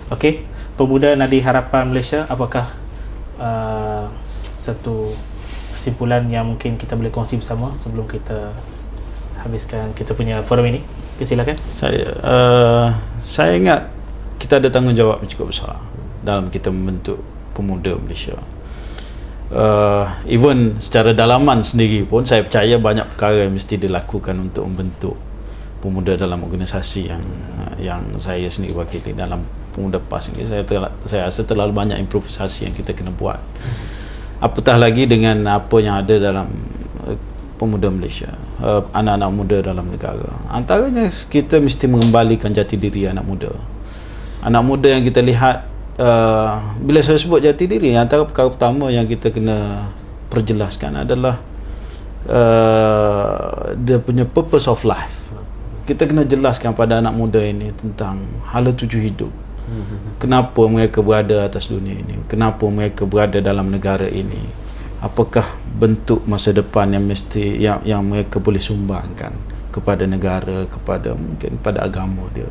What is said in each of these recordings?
Okey, Pemuda Nadi Harapan Malaysia, apakah satu kesimpulan yang mungkin kita boleh kongsi bersama sebelum kita habiskan kita punya forum ini? Silakan. Saya ingat kita ada tanggungjawab yang cukup besar dalam kita membentuk pemuda Malaysia. Even secara dalaman sendiri pun saya percaya banyak perkara yang mesti dilakukan untuk membentuk pemuda dalam organisasi yang saya sendiri wakili dalam Pemuda PAS ini. Saya rasa terlalu banyak improvisasi yang kita kena buat, apatah lagi dengan apa yang ada dalam pemuda Malaysia, anak-anak muda dalam negara. Antaranya kita mesti mengembalikan jati diri anak muda yang kita lihat. Bila saya sebut jati diri, antara perkara pertama yang kita kena perjelaskan adalah dia punya purpose of life. Kita kena jelaskan pada anak muda ini tentang hala tuju hidup. Kenapa mereka berada atas dunia ini, kenapa mereka berada dalam negara ini, apakah bentuk masa depan yang mereka boleh sumbangkan kepada negara, mungkin pada agama dia.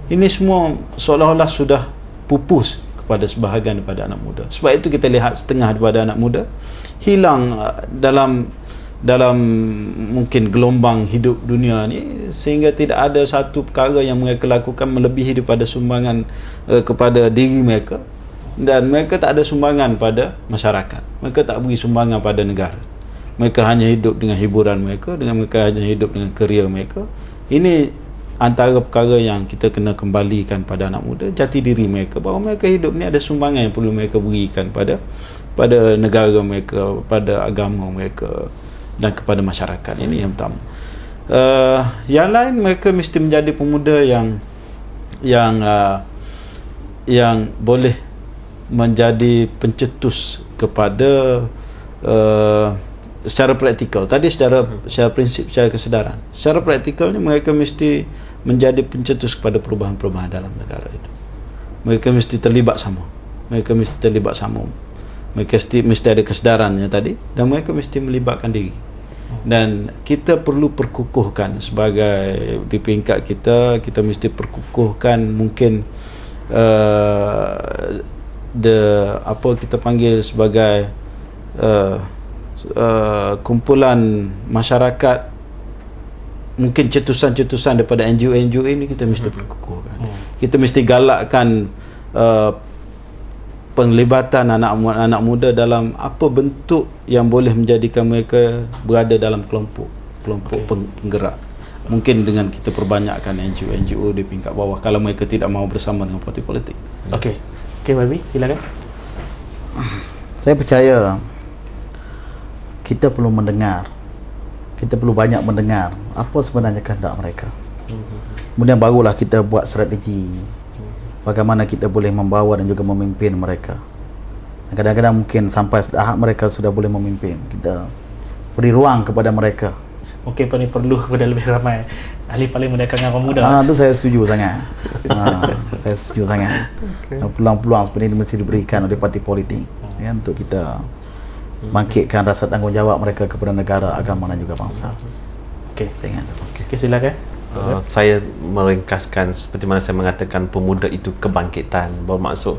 Ini semua seolah-olah sudah pupus kepada sebahagian daripada anak muda. Sebab itu kita lihat setengah daripada anak muda hilang dalam mungkin gelombang hidup dunia ni, sehingga tidak ada satu perkara yang mereka lakukan melebihi daripada sumbangan kepada diri mereka, dan mereka tak ada sumbangan pada masyarakat. Mereka tak beri sumbangan pada negara. Mereka hanya hidup dengan hiburan mereka, mereka hanya hidup dengan kerjaya mereka. Ini antara perkara yang kita kena kembalikan pada anak muda, jati diri mereka, bahawa mereka hidup ni ada sumbangan yang perlu mereka berikan pada negara mereka, pada agama mereka dan kepada masyarakat. Ini yang pertama. Yang lain, mereka mesti menjadi pemuda yang boleh menjadi pencetus kepada secara praktikal. Tadi secara prinsip, secara kesedaran. Secara praktikalnya mereka mesti menjadi pencetus kepada perubahan-perubahan dalam negara itu. Mereka mesti terlibat sama. Mereka mesti ada kesedarannya tadi, dan mereka mesti melibatkan diri. Dan kita perlu perkukuhkan sebagai di peringkat kita mesti perkukuhkan mungkin apa kita panggil sebagai kumpulan masyarakat, mungkin cetusan-cetusan daripada NGO ini kita mesti perkukuhkan. Kita mesti galakkan penglibatan anak muda dalam apa bentuk yang boleh menjadikan mereka berada dalam kelompok penggerak. Mungkin dengan kita perbanyakkan NGO di peringkat bawah kalau mereka tidak mahu bersama dengan parti politik. Okey, Babi, silakan. Saya percaya kita perlu mendengar. Kita perlu banyak mendengar apa sebenarnya kehendak mereka. Kemudian barulah kita buat strategi bagaimana kita boleh membawa dan juga memimpin mereka. Kadang-kadang mungkin sampai tahap mereka sudah boleh memimpin, kita beri ruang kepada mereka. Mungkin perlu kepada lebih ramai ahli parlimen dan kalangan pemuda. Itu saya setuju sangat. Saya setuju sangat. Peluang-peluang seperti ini mesti diberikan oleh parti politik untuk kita bangkitkan rasa tanggungjawab mereka kepada negara, agama dan juga bangsa. Okey, saya ingat. Okey, silakan. Saya meringkaskan seperti mana saya mengatakan, pemuda itu kebangkitan, bermaksud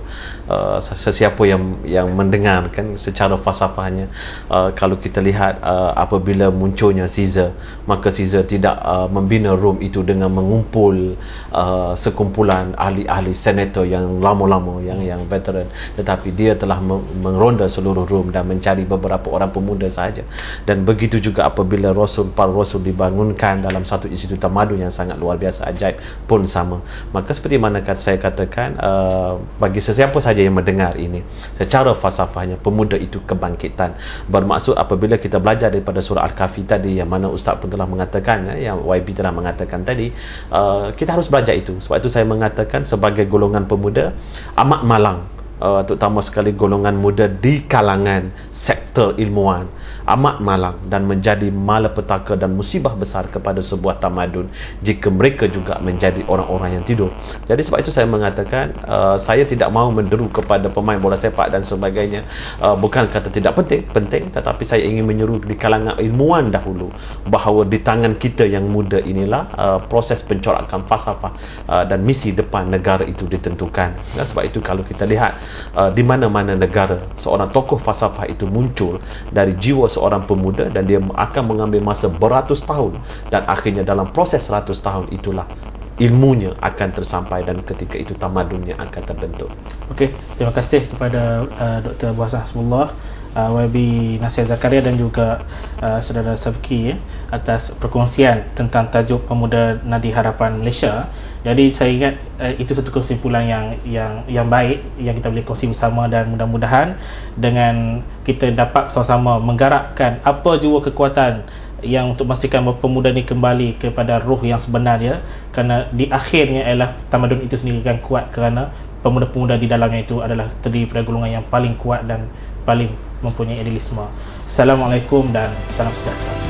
sesiapa yang mendengarkan secara falsafahnya, kalau kita lihat apabila munculnya Caesar, maka Caesar tidak membina Rom itu dengan mengumpul sekumpulan ahli-ahli senator yang lama-lama, yang veteran, tetapi dia telah meronda seluruh Rom dan mencari beberapa orang pemuda sahaja. Dan begitu juga apabila para rasul dibangunkan dalam satu institut tamadu yang sangat luar biasa ajaib pun sama. Maka seperti mana saya katakan, bagi sesiapa saja yang mendengar ini, secara falsafahnya pemuda itu kebangkitan. Bermaksud apabila kita belajar daripada surah Al-Kahfi tadi, yang mana Ustaz pun telah mengatakan, yang YB telah mengatakan tadi, kita harus belajar itu. Sebab itu saya mengatakan sebagai golongan pemuda amat malang terutama sekali golongan muda di kalangan sektor ilmuwan amat malang dan menjadi malapetaka dan musibah besar kepada sebuah tamadun jika mereka juga menjadi orang-orang yang tidur. Jadi sebab itu saya mengatakan saya tidak mahu menderu kepada pemain bola sepak dan sebagainya. Bukan kata tidak penting, tetapi saya ingin menyeru di kalangan ilmuwan dahulu bahawa di tangan kita yang muda inilah proses pencorakan falsafah dan misi depan negara itu ditentukan. Dan sebab itu kalau kita lihat di mana-mana negara seorang tokoh falsafah itu muncul dari jiwa seorang pemuda dan dia akan mengambil masa beratus tahun dan akhirnya dalam proses 100 tahun itulah ilmunya akan tersampai dan ketika itu tamadunnya akan terbentuk. Okey, terima kasih kepada Dr. Buasan Hasbullah, YB Nasir Zakaria dan juga saudara Sabki atas perkongsian tentang tajuk Pemuda Nadi Harapan Malaysia. Jadi saya ingat itu satu kesimpulan yang baik yang kita boleh kongsi bersama, dan mudah-mudahan dengan kita dapat sama-sama menggerakkan apa jua kekuatan yang untuk memastikan bahawa pemuda ni kembali kepada ruh yang sebenarnya, kerana di akhirnya ialah tamadun itu sendiri akan kuat kerana pemuda-pemuda di dalamnya itu adalah terdiri pada golongan yang paling kuat dan paling mempunyai idealisme. Assalamualaikum dan salam sejahtera.